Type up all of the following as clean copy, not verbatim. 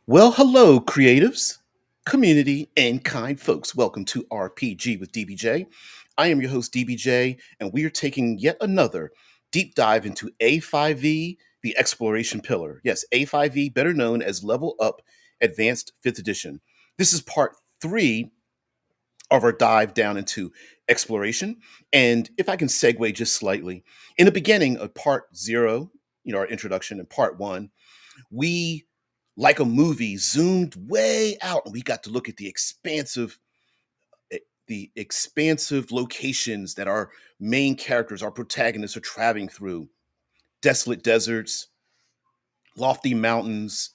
Well, hello, creatives, community, and kind folks. Welcome to RPG with DBJ. I am your host, DBJ, and we are taking yet another deep dive into A5E, the exploration pillar. Yes, A5E, better known as Level Up Advanced 5th Edition. This is part three of our dive down into exploration. And if I can segue just slightly, in the beginning of part zero, our introduction in part one, we, like a movie, zoomed way out and we got to look at the expansive locations that our main characters, our protagonists, are traveling through. Desolate deserts, lofty mountains,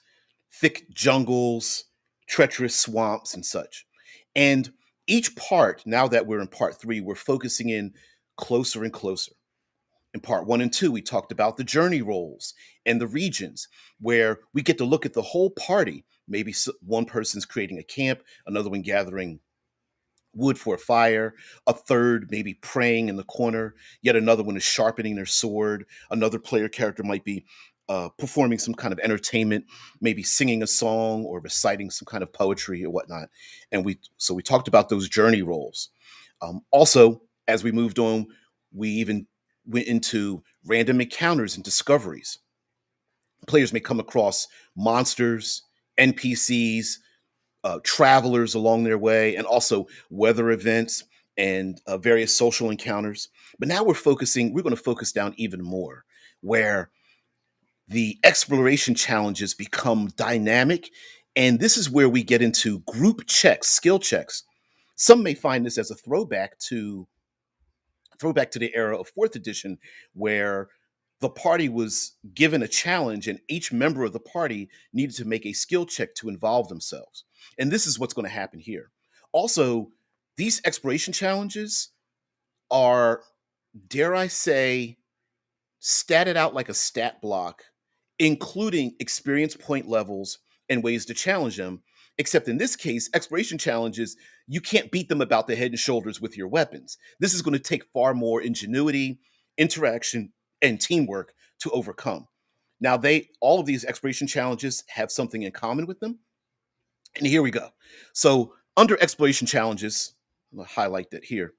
thick jungles, treacherous swamps, and such. And each part, now that we're in part three, we're focusing in closer and closer. In part one and two, we talked about the journey roles and the regions where we get to look at the whole party. Maybe one person's creating a camp, another one gathering wood for a fire, a third maybe praying in the corner, yet another one is sharpening their sword. Another player character might be performing some kind of entertainment, maybe singing a song or reciting some kind of poetry or whatnot. And we talked about those journey roles. Also, as we moved on, we even went into random encounters and discoveries. Players may come across monsters, NPCs, travelers along their way, and also weather events and various social encounters. But now we're going to focus down even more, where the exploration challenges become dynamic. And this is where we get into group checks, skill checks. Some may find this as a throwback to the era of fourth edition, where the party was given a challenge and each member of the party needed to make a skill check to involve themselves. And this is what's going to happen here. Also, these exploration challenges are, dare I say, statted out like a stat block, including experience point levels and ways to challenge them. Except in this case, exploration challenges, you can't beat them about the head and shoulders with your weapons. This is going to take far more ingenuity, interaction, and teamwork to overcome. Now, all of these exploration challenges have something in common with them. And here we go. So, under exploration challenges, I'm going to highlight that here,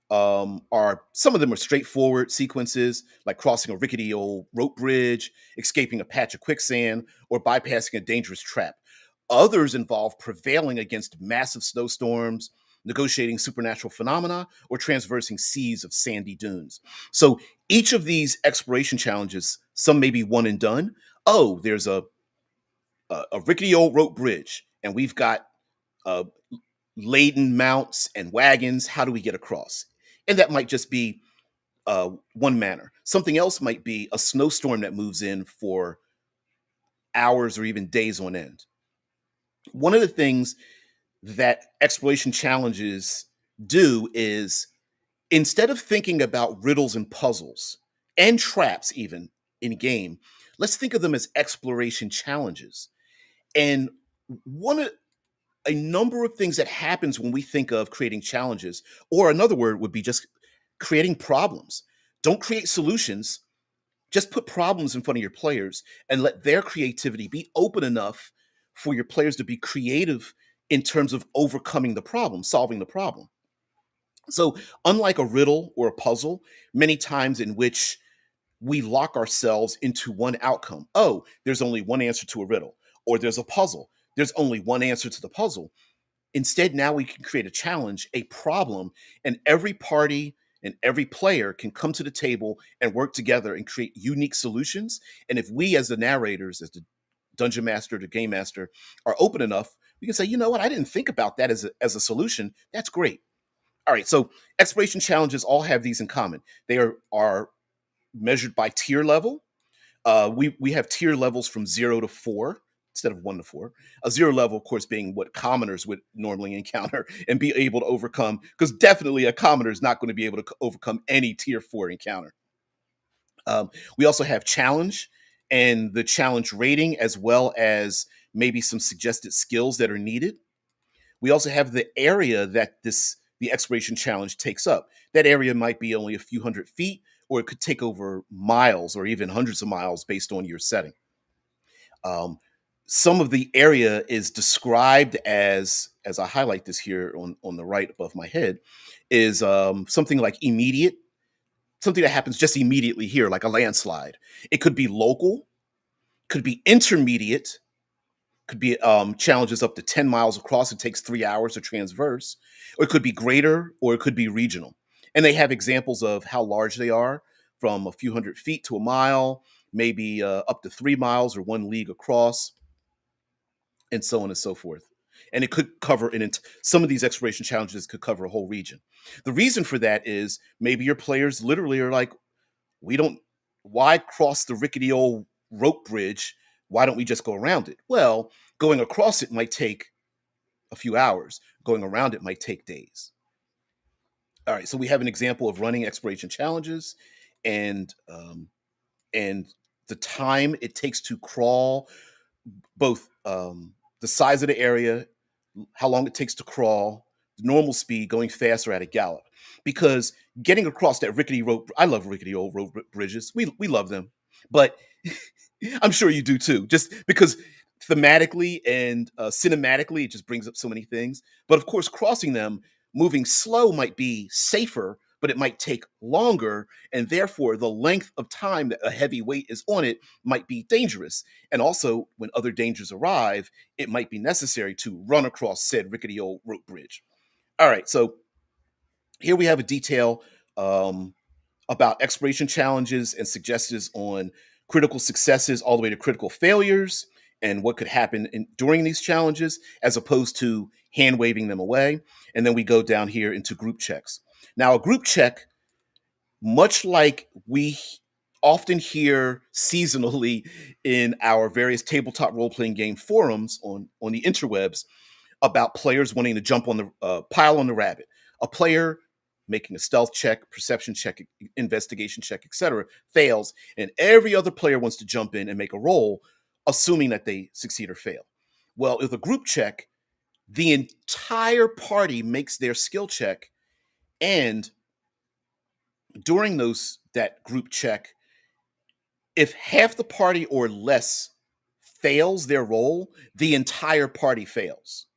are some of them are straightforward sequences like crossing a rickety old rope bridge, escaping a patch of quicksand, or bypassing a dangerous trap. Others involve prevailing against massive snowstorms, negotiating supernatural phenomena, or traversing seas of sandy dunes. So each of these exploration challenges, some may be one and done. Oh, there's a rickety old rope bridge, and we've got uh, laden mounts and wagons. How do we get across? And that might just be one manner. Something else might be a snowstorm that moves in for hours or even days on end. One of the things that exploration challenges do is, instead of thinking about riddles and puzzles and traps, even in game, let's think of them as exploration challenges. And one of a number of things that happens when we think of creating challenges, or another word would be just creating problems. Don't create solutions, just put problems in front of your players and let their creativity be open enough for your players to be creative in terms of overcoming the problem, solving the problem. So, unlike a riddle or a puzzle, many times in which we lock ourselves into one outcome. Oh, there's only one answer to a riddle, or there's a puzzle. There's only one answer to the puzzle. Instead, now we can create a challenge, a problem, and every party and every player can come to the table and work together and create unique solutions. And if we, as the narrators, as the dungeon master, the game master, are open enough, we can say, you know what, I didn't think about that as a solution. That's great. All right, so exploration challenges all have these in common. They are measured by tier level. We have tier levels from 0 to 4 instead of 1 to 4. A 0 level, of course, being what commoners would normally encounter and be able to overcome, because definitely a commoner is not going to be able to overcome any tier 4 encounter. We also have challenge and the challenge rating, as well as maybe some suggested skills that are needed. We also have the area that the exploration challenge takes up. That area might be only a few hundred feet, or it could take over miles or even hundreds of miles based on your setting. Um, some of the area is described as I highlight this here on the right above my head, is something like immediate, something that happens just immediately here, like a landslide. It could be local, could be intermediate, could be challenges up to 10 miles across. It takes 3 hours to transverse, or it could be greater, or it could be regional. And they have examples of how large they are, from a few hundred feet to a mile, maybe up to 3 miles or 1 league across, and so on and so forth. And it could cover some of these exploration challenges could cover a whole region. The reason for that is maybe your players literally are like, we don't, why cross the rickety old rope bridge? Why don't we just go around it? Well, going across it might take a few hours. Going around it might take days. All right, so we have an example of running exploration challenges, and and the time it takes to crawl, both the size of the area, how long it takes to crawl, normal speed, going fast or at a gallop. Because getting across that rickety rope, I love rickety old rope bridges. We love them, but I'm sure you do too. Just because thematically and cinematically, it just brings up so many things. But of course, crossing them, moving slow might be safer, but it might take longer, and therefore the length of time that a heavy weight is on it might be dangerous. And also, when other dangers arrive, it might be necessary to run across said rickety old rope bridge. All right, so here we have a detail um, about exploration challenges and suggestions on critical successes all the way to critical failures and what could happen during these challenges, as opposed to hand waving them away. And then we go down here into group checks. Now, a group check, much like we often hear seasonally in our various tabletop role playing game forums on the interwebs, about players wanting to jump on the pile on the rabbit. A player making a stealth check, perception check, investigation check, etc., fails, and every other player wants to jump in and make a roll, assuming that they succeed or fail. Well, with a group check, the entire party makes their skill check, and during that group check, if half the party or less fails their roll, the entire party fails.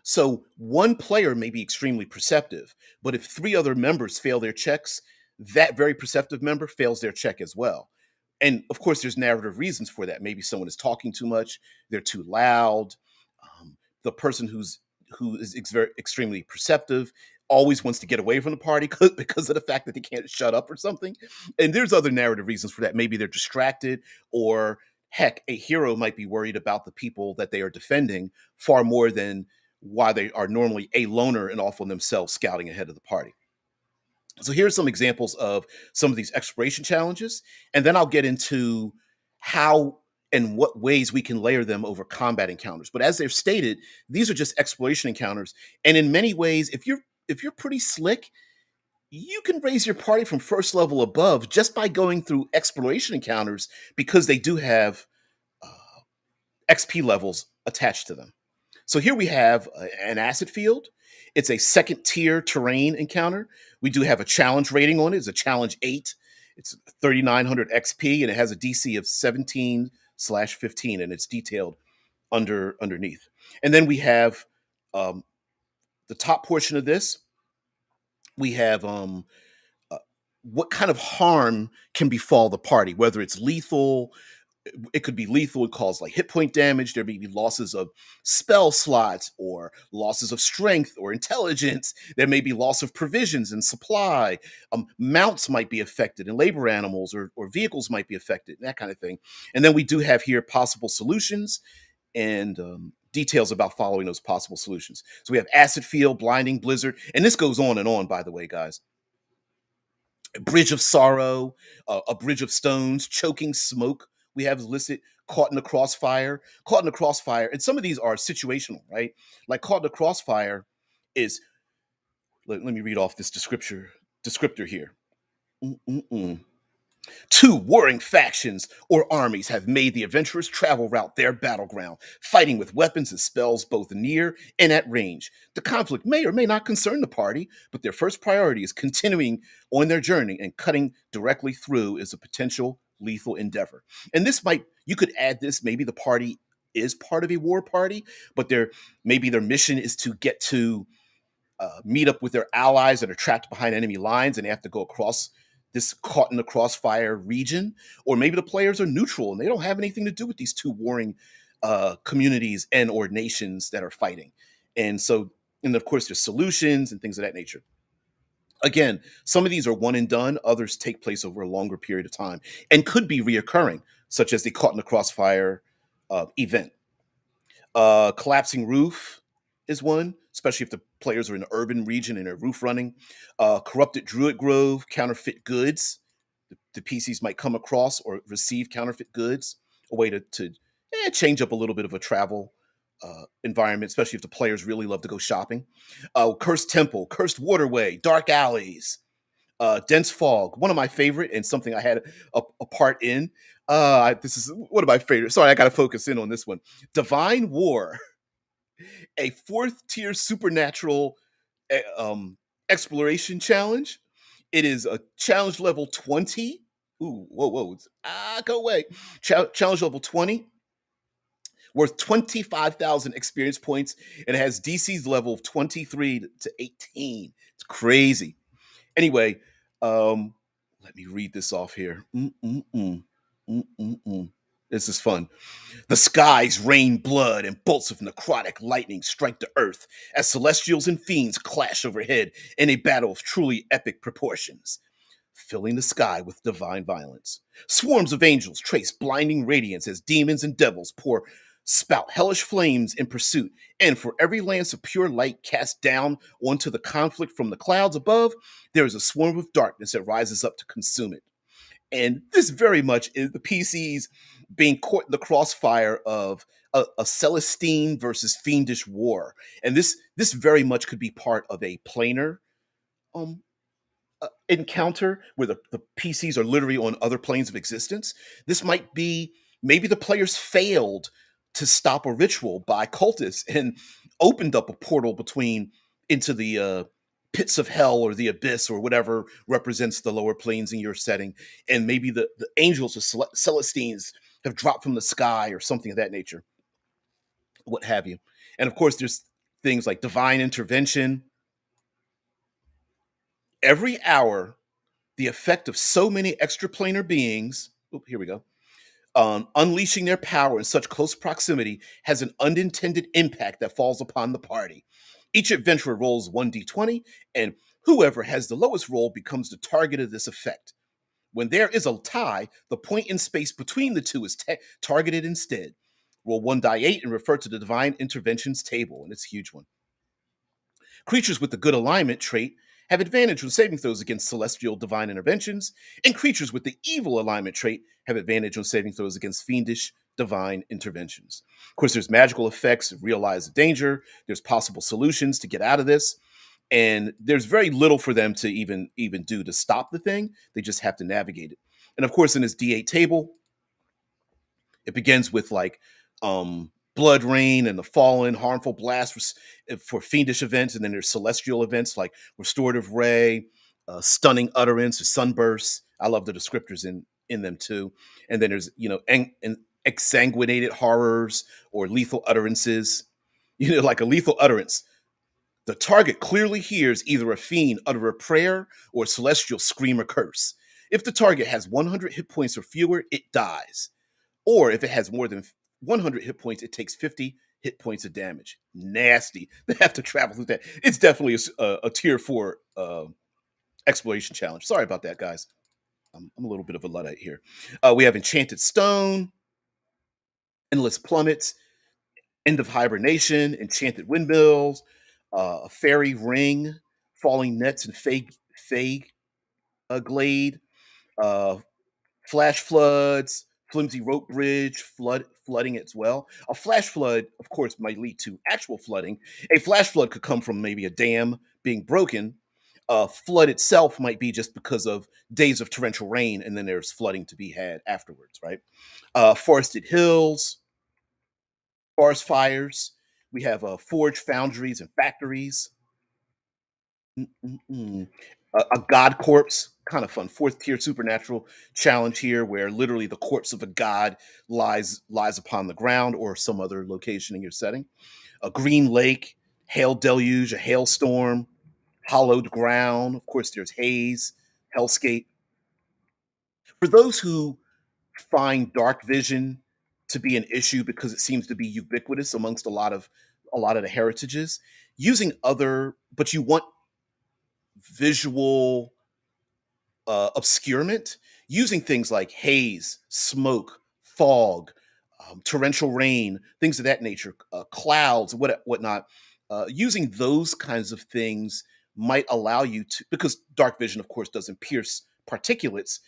So one player may be extremely perceptive, but if three other members fail their checks, that very perceptive member fails their check as well. And of course, there's narrative reasons for that. Maybe someone is talking too much, they're too loud. The person who is extremely perceptive always wants to get away from the party because of the fact that they can't shut up or something. And there's other narrative reasons for that. Maybe they're distracted, or heck, a hero might be worried about the people that they are defending far more than why they are normally a loner and off on themselves scouting ahead of the party. So here's some examples of some of these exploration challenges, and then I'll get into how and what ways we can layer them over combat encounters. But as they're stated, these are just exploration encounters, and in many ways, if you're pretty slick, you can raise your party from first level above just by going through exploration encounters, because they do have uh, XP levels attached to them. So here we have an acid field. It's a second tier terrain encounter. We do have a challenge rating on it. It's a challenge 8. It's 3,900 XP, and it has a DC of 17/15, and it's detailed underneath. And then we have um, the top portion of this. We have uh, what kind of harm can befall the party, whether it's lethal. It could be lethal. It cause like hit point damage. There may be losses of spell slots, or losses of strength or intelligence. There may be loss of provisions and supply. Mounts might be affected, and labor animals or vehicles might be affected, that kind of thing. And then we do have here possible solutions, and details about following those possible solutions. So we have acid field, blinding, blizzard, and this goes on and on, by the way, guys. Bridge of Sorrow, a Bridge of Stones, Choking Smoke. We have listed Caught in the Crossfire, Caught in the Crossfire, and some of these are situational, right? Like Caught in the Crossfire is. Let me read off this descriptor here. Mm-mm-mm. Two warring factions or armies have made the adventurers' travel route their battleground, fighting with weapons and spells both near and at range. The conflict may or may not concern the party, but their first priority is continuing on their journey, and cutting directly through is a potential lethal endeavor. And this might, you could add this, maybe the party is part of a war party, but maybe their mission is to get to meet up with their allies that are trapped behind enemy lines and they have to go across this caught in the crossfire region. Or maybe the players are neutral and they don't have anything to do with these two warring communities and or nations that are fighting. And so, and of course, there's solutions and things of that nature. Again, some of these are one and done, others take place over a longer period of time and could be reoccurring, such as the caught in the crossfire event. Collapsing roof is one, especially if the players are in an urban region and they're roof running. Corrupted druid grove, counterfeit goods. The PCs might come across or receive counterfeit goods, a way to change up a little bit of a travel environment, especially if the players really love to go shopping. Cursed temple, cursed waterway, dark alleys, dense fog. One of my favorite and something I had a part in. This is one of my favorites. Sorry, I got to focus in on this one. Divine War, a fourth tier supernatural exploration challenge. It is a challenge level 20. Ooh, whoa, whoa. Go away. Challenge level 20, worth 25,000 experience points, and it has DC's level of 23 to 18. It's crazy. Anyway, um, let me read this off here. Mm-mm-mm. Mm-mm-mm. This is fun. The skies rain blood and bolts of necrotic lightning strike the earth as celestials and fiends clash overhead in a battle of truly epic proportions, filling the sky with divine violence. Swarms of angels trace blinding radiance as demons and devils spout hellish flames in pursuit, and for every lance of pure light cast down onto the conflict from the clouds above, there is a swarm of darkness that rises up to consume it. And this very much is the PCs being caught in the crossfire of a Celestine versus Fiendish war. And this very much could be part of a planar um, encounter where the PCs are literally on other planes of existence. This might be maybe the players failed to stop a ritual by cultists and opened up a portal between into the pits of hell or the abyss or whatever represents the lower planes in your setting. And maybe the angels or Celestines have dropped from the sky or something of that nature, what have you. And of course, there's things like divine intervention. Every hour, the effect of so many extraplanar beings, here we go, unleashing their power in such close proximity has an unintended impact that falls upon the party. Each adventurer rolls 1d20, and whoever has the lowest roll becomes the target of this effect. When there is a tie, the point in space between the two is targeted instead. Roll 1 die 8 and refer to the divine interventions table, and it's a huge one. Creatures with the good alignment trait have advantage when saving throws against celestial divine interventions, and creatures with the evil alignment trait have advantage on saving throws against fiendish divine interventions. Of course, there's magical effects, realize the danger, there's possible solutions to get out of this, and there's very little for them to even do to stop the thing. They just have to navigate it. And of course, in this D8 table, it begins with like blood rain and the fallen, harmful blast for fiendish events, and then there's celestial events like restorative ray, stunning utterance, or sunbursts. I love the descriptors in them too. And then there's exsanguinated horrors or lethal utterances. Like a lethal utterance. The target clearly hears either a fiend utter a prayer or a celestial scream or curse. If the target has 100 hit points or fewer, it dies. Or if it has more than 100 hit points, it takes 50 hit points of damage. Nasty. They have to travel through that. It's definitely a tier 4 exploration challenge. Sorry about that, guys. I'm a little bit of a Luddite here. We have Enchanted Stone, Endless Plummets, End of Hibernation, Enchanted Windmills, a Fairy Ring, Falling Nets, and Fey Glade, uh, flash floods, flimsy rope bridge, flooding as well. A flash flood, of course, might lead to actual flooding. A flash flood could come from maybe a dam being broken. Flood itself might be just because of days of torrential rain, and then there's flooding to be had afterwards, right? Forested hills, forest fires. We have forge foundries and factories. Mm-mm-mm. A god corpse, kind of fun. Fourth tier supernatural challenge here, where literally the corpse of a god lies upon the ground or some other location in your setting. A green lake, hail deluge, a hailstorm, hollowed ground. Of course, there's haze, hellscape. For those who find dark vision to be an issue because it seems to be ubiquitous amongst a lot of the heritages, using other, but you want visual obscurement, using things like haze, smoke, fog, torrential rain, things of that nature, clouds, whatnot. Using those kinds of things might allow you to, because dark vision, of course, doesn't pierce particulates,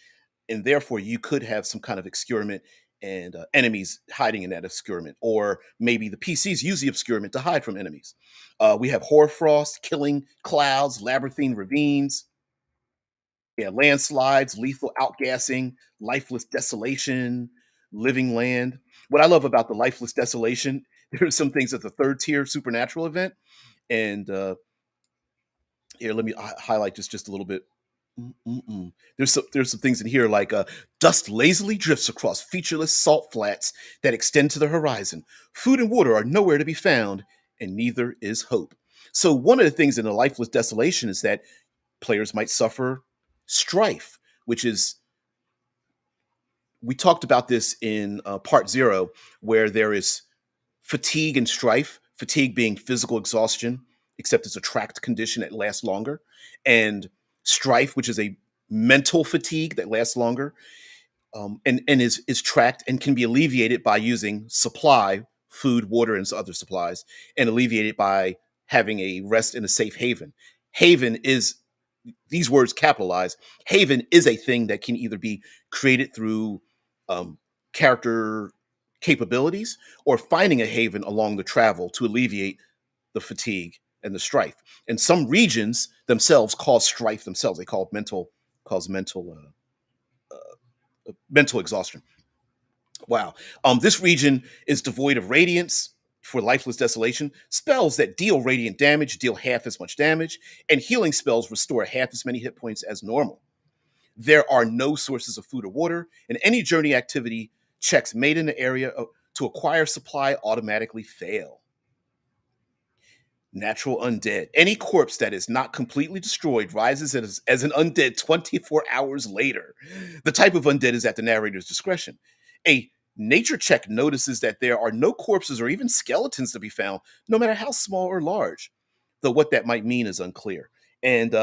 and therefore you could have some kind of obscurement and enemies hiding in that obscurement, or maybe the PCs use the obscurement to hide from enemies. We have hoarfrost, killing clouds, labyrinthine ravines, yeah, landslides, lethal outgassing, lifeless desolation, living land. What I love about the lifeless desolation, there's some things at the third tier supernatural event, and here, let me highlight this just a little bit. There's some things in here like dust lazily drifts across featureless salt flats that extend to the horizon. Food and water are nowhere to be found, and neither is hope. So one of the things in the lifeless desolation is that players might suffer strife, which is, we talked about this in part zero, where there is fatigue and strife. Fatigue being physical exhaustion, except it's a tracked condition that lasts longer, and strife, which is a mental fatigue that lasts longer, and is tracked and can be alleviated by using supply, food, water, and other supplies, and alleviated by having a rest in a safe haven. Haven is, these words capitalized. Haven is a thing that can either be created through um, character capabilities, or finding a haven along the travel to alleviate the fatigue and the strife. And some regions themselves cause strife themselves. They call it mental exhaustion. Wow. This region is devoid of radiance for lifeless desolation. Spells that deal radiant damage deal half as much damage, and healing spells restore half as many hit points as normal. There are no sources of food or water, and any journey activity checks made in the area to acquire supply automatically fail. Natural undead. Any corpse that is not completely destroyed rises as an undead 24 hours later. The type of undead is at the narrator's discretion. A nature check notices that there are no corpses or even skeletons to be found, no matter how small or large. Though what that might mean is unclear. And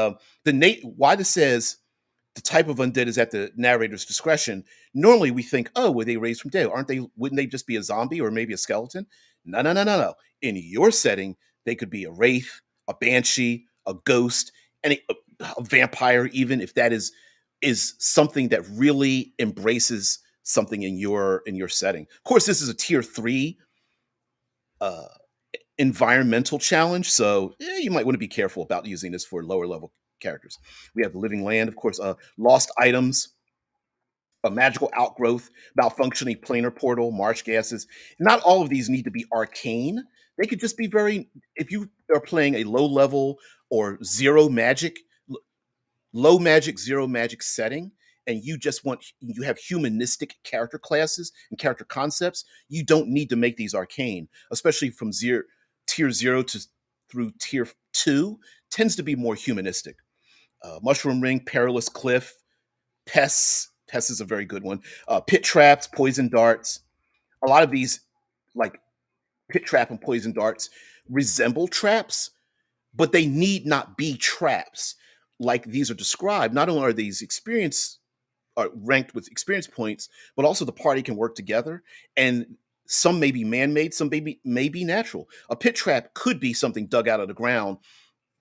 why this says the type of undead is at the narrator's discretion. Normally, we think, oh, were they raised from dead? Aren't they? Wouldn't they just be a zombie or maybe a skeleton? No, no, no, no, no. In your setting, they could be a wraith, a banshee, a ghost, a vampire, even if that is something that really embraces something in your setting. Of course, this is a tier three uh, environmental challenge, so you might want to be careful about using this for lower level characters. We have the living land, of course, lost items, a magical outgrowth, malfunctioning planar portal, marsh gases. Not all of these need to be arcane. They could just be very, if you are playing a low level or low magic, zero magic setting, and you have humanistic character classes and character concepts, you don't need to make these arcane, especially from tier zero to through tier two, tends to be more humanistic. Mushroom ring, perilous cliff, pests. Pests is a very good one. Pit traps, poison darts. A lot of these, like pit trap and poison darts, resemble traps, but they need not be traps. Like these are described. Not only are these are ranked with experience points, but also the party can work together. And some may be man-made, some may be natural. A pit trap could be something dug out of the ground,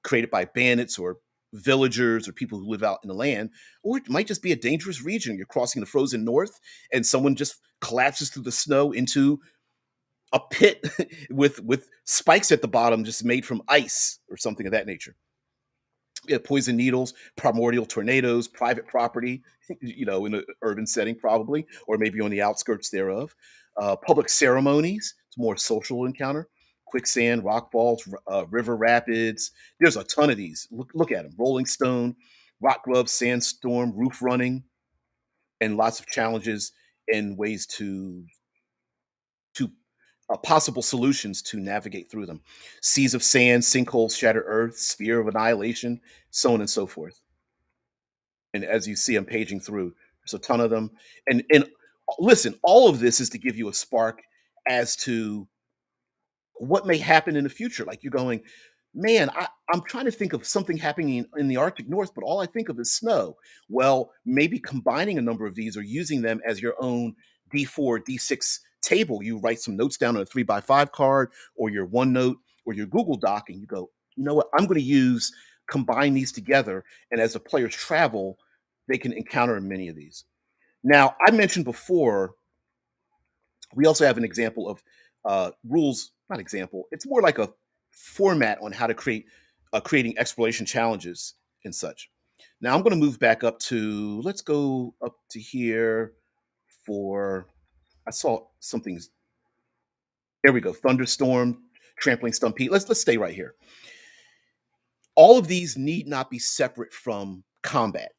created by bandits or villagers or people who live out in the land, or it might just be a dangerous region. You're crossing the frozen north, and someone just collapses through the snow into a pit with spikes at the bottom, just made from ice or something of that nature. Yeah, poison needles, primordial tornadoes, private property, in an urban setting probably, or maybe on the outskirts thereof. Public ceremonies, it's more social encounter. Quicksand, rock falls, river rapids. There's a ton of these. Look at them. Rolling Stone. rock glove, sandstorm, roof running, and lots of challenges and ways to possible solutions to navigate through them. Seas of sand, sinkholes, shattered earth, sphere of annihilation, so on and so forth. And as you see, I'm paging through. There's a ton of them. And listen, all of this is to give you a spark as to what may happen in the future. Like you're going, man, I'm trying to think of something happening in the Arctic North, but all I think of is snow. Well, maybe combining a number of these or using them as your own D4, D6 table. You write some notes down on a 3x5 card or your OneNote or your Google Doc, and you go, you know what, I'm going to combine these together. And as the players travel, they can encounter many of these. Now, I mentioned before we also have an example of rules, not example, it's more like a format on how to creating exploration challenges and such. Now I'm going to move back up to, let's go up to here for, I saw something, there we go, thunderstorm, trampling stampede. Let's stay right here. All of these need not be separate from combat.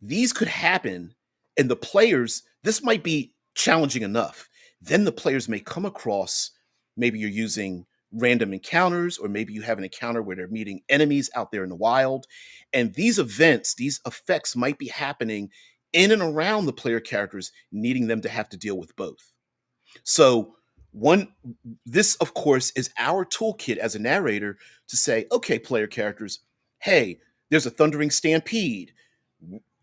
These could happen, and the players, this might be challenging enough. Then the players may come across, maybe you're using random encounters, or maybe you have an encounter where they're meeting enemies out there in the wild. And these events, these effects might be happening in and around the player characters, needing them to have to deal with both. So one this of course is our toolkit as a narrator to say, okay, player characters, hey, there's a thundering stampede.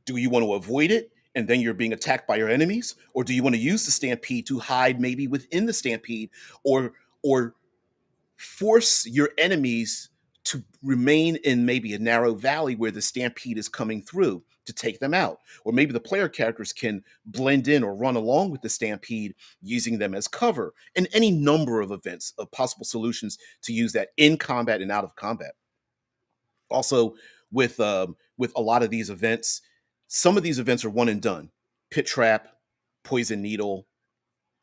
Do you want to avoid it and then you're being attacked by your enemies, or do you want to use the stampede to hide maybe within the stampede, or force your enemies to remain in maybe a narrow valley where the stampede is coming through to take them out? Or maybe the player characters can blend in or run along with the stampede using them as cover, and any number of events of possible solutions to use that in combat and out of combat. Also, with a lot of these events, some of these events are one and done. Pit trap, poison needle,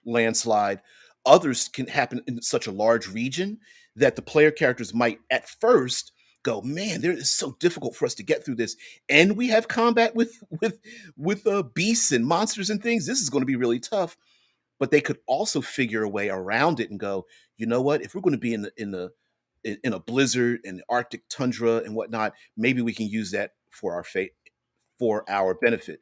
landslide. Others can happen in such a large region that the player characters might at first go, man, there is so difficult for us to get through this, and we have combat with beasts and monsters and things. This is going to be really tough. But they could also figure a way around it and go, you know what? If we're going to be in a blizzard and the Arctic tundra and whatnot, maybe we can use that for our fate, for our benefit.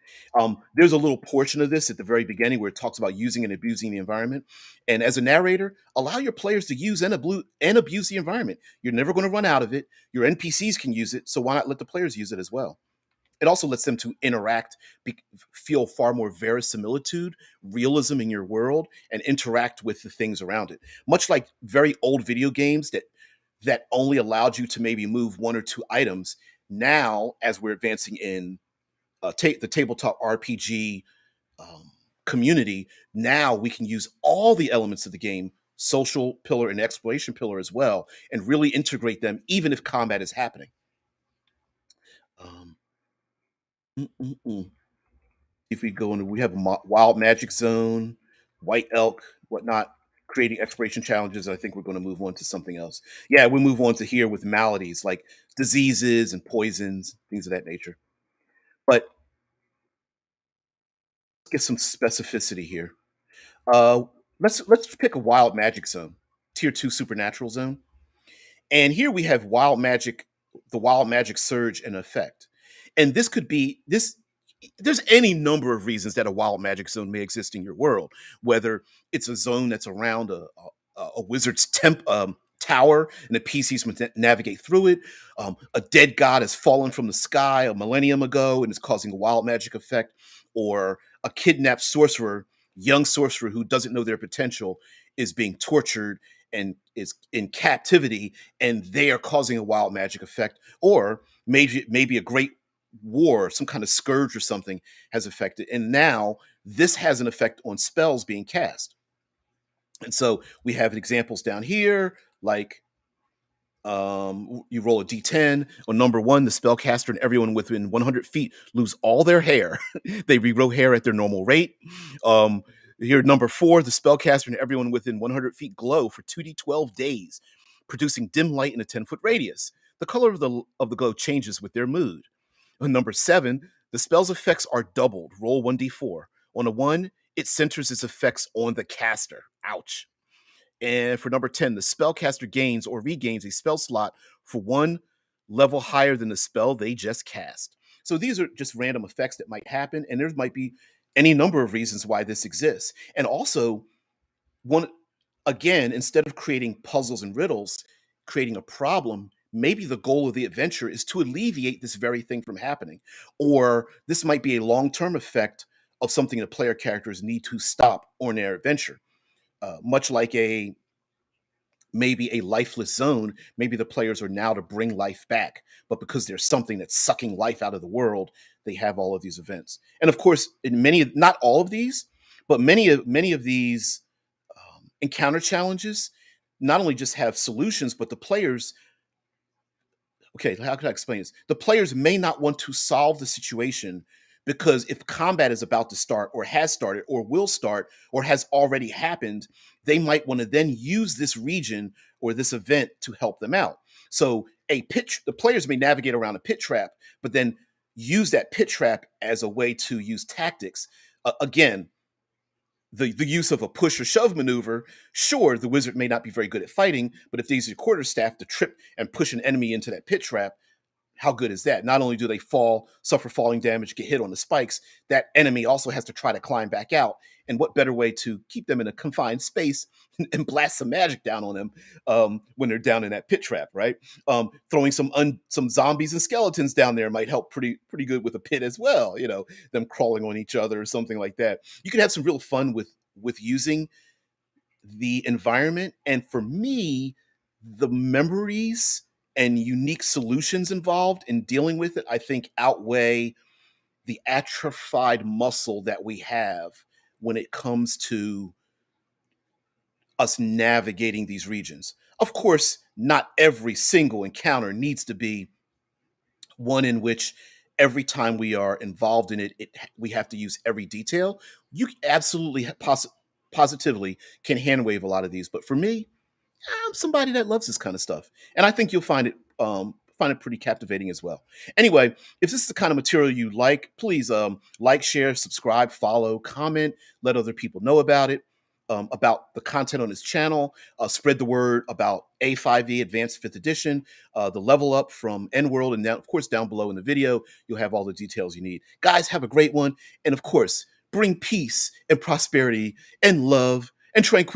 There's a little portion of this at the very beginning where it talks about using and abusing the environment. And as a narrator, allow your players to use and abuse the environment. You're never going to run out of it. Your NPCs can use it, so why not let the players use it as well? It also lets them to interact, feel far more verisimilitude, realism in your world, and interact with the things around it. Much like very old video games that only allowed you to maybe move one or two items. Now, as we're advancing in the tabletop RPG um, community, now we can use all the elements of the game, social pillar and exploration pillar as well, and really integrate them, even if combat is happening. Um, mm, mm, mm. If we go into, we have a wild magic zone, white elk, whatnot, creating exploration challenges. I think we're going to move on to something else. Yeah, we move on to here with maladies like diseases and poisons, things of that nature. But let's get some specificity here. Uh, let's pick a wild magic zone, tier two supernatural zone. And here we have the wild magic surge and effect. And this could be this there's any number of reasons that a wild magic zone may exist in your world, whether it's a zone that's around a wizard's tower and the PCs can navigate through it. A dead god has fallen from the sky a millennium ago and is causing a wild magic effect, or a kidnapped sorcerer, young sorcerer who doesn't know their potential, is being tortured and is in captivity, and they are causing a wild magic effect, or maybe a great war, some kind of scourge or something has affected, and now this has an effect on spells being cast. And so we have examples down here, like you roll a d10. On number one, the spellcaster and everyone within 100 feet lose all their hair. They regrow hair at their normal rate. Um, Here, number four, the spellcaster and everyone within 100 feet glow for 2d12 days, producing dim light in a 10-foot radius. The color of the glow changes with their mood. On number 7, the spell's effects are doubled. Roll 1d4. On a 1, it centers its effects on the caster. Ouch. And for number 10, the spellcaster gains or regains a spell slot for one level higher than the spell they just cast. So these are just random effects that might happen, and there might be any number of reasons why this exists. And also, one again, instead of creating puzzles and riddles, creating a problem, maybe the goal of the adventure is to alleviate this very thing from happening. Or this might be a long-term effect of something the player characters need to stop on their adventure. Much like a maybe a lifeless zone, maybe the players are now to bring life back, but because there's something that's sucking life out of the world, they have all of these events. And of course, in many, not all of these, but many of these encounter challenges not only just have solutions, but the players, okay, how can I explain this? The players may not want to solve the situation because if combat is about to start or has started or will start or has already happened, they might want to then use this region or this event to help them out. So the players may navigate around a pit trap, but then use that pit trap as a way to use tactics. Again, the use of a push or shove maneuver, sure, the wizard may not be very good at fighting, but if they use your quarterstaff to trip and push an enemy into that pit trap, how good is that? Not only do they suffer falling damage, get hit on the spikes, that enemy also has to try to climb back out. And what better way to keep them in a confined space and blast some magic down on them when they're down in that pit trap, right? Throwing some zombies and skeletons down there might help pretty good with a pit as well. You know, them crawling on each other or something like that. You can have some real fun with using the environment. And for me, the memories and unique solutions involved in dealing with it, I think outweigh the atrophied muscle that we have when it comes to us navigating these regions. Of course, not every single encounter needs to be one in which every time we are involved in it, we have to use every detail. You absolutely positively can hand wave a lot of these, but for me, I'm somebody that loves this kind of stuff, and I think you'll find it pretty captivating as well. Anyway, if this is the kind of material you like, please like, share, subscribe, follow, comment, let other people know about it, about the content on this channel. Spread the word about A5E Advanced 5th Edition, the level up from End World, and now, of course, down below in the video, you'll have all the details you need. Guys, have a great one, and of course, bring peace and prosperity and love and tranquility